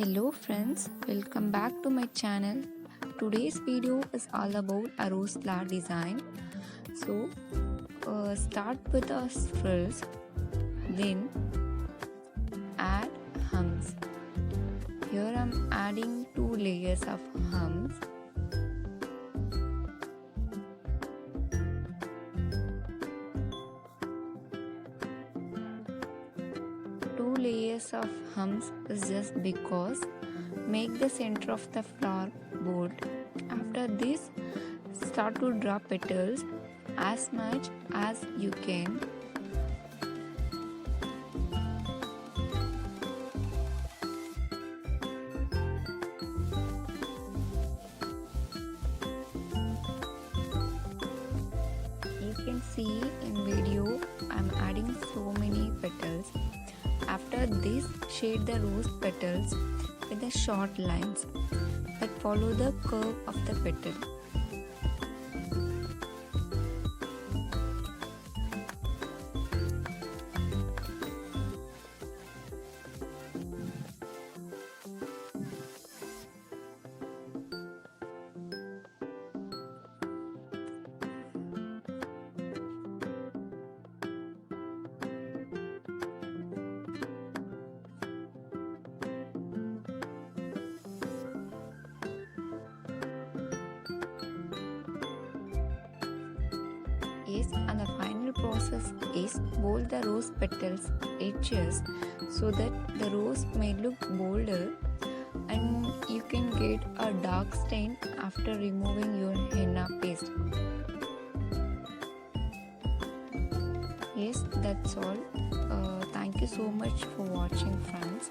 Hello friends, welcome back to my channel. Today's video is all about a rose flower design. So start with the frills, then add hums. Here I'm adding 2 layers of hums. Two layers of hums is just because make the center of the flower bold. After this, start to draw petals as much as you can. You can see in video I'm adding so many petals. After this, shade the rose petals with the short lines that follow the curve of the petal. Yes, and the final process is bold the rose petals edges so that the rose may look bolder and you can get a dark stain after removing your henna paste. Yes, that's all. Thank you so much for watching, friends.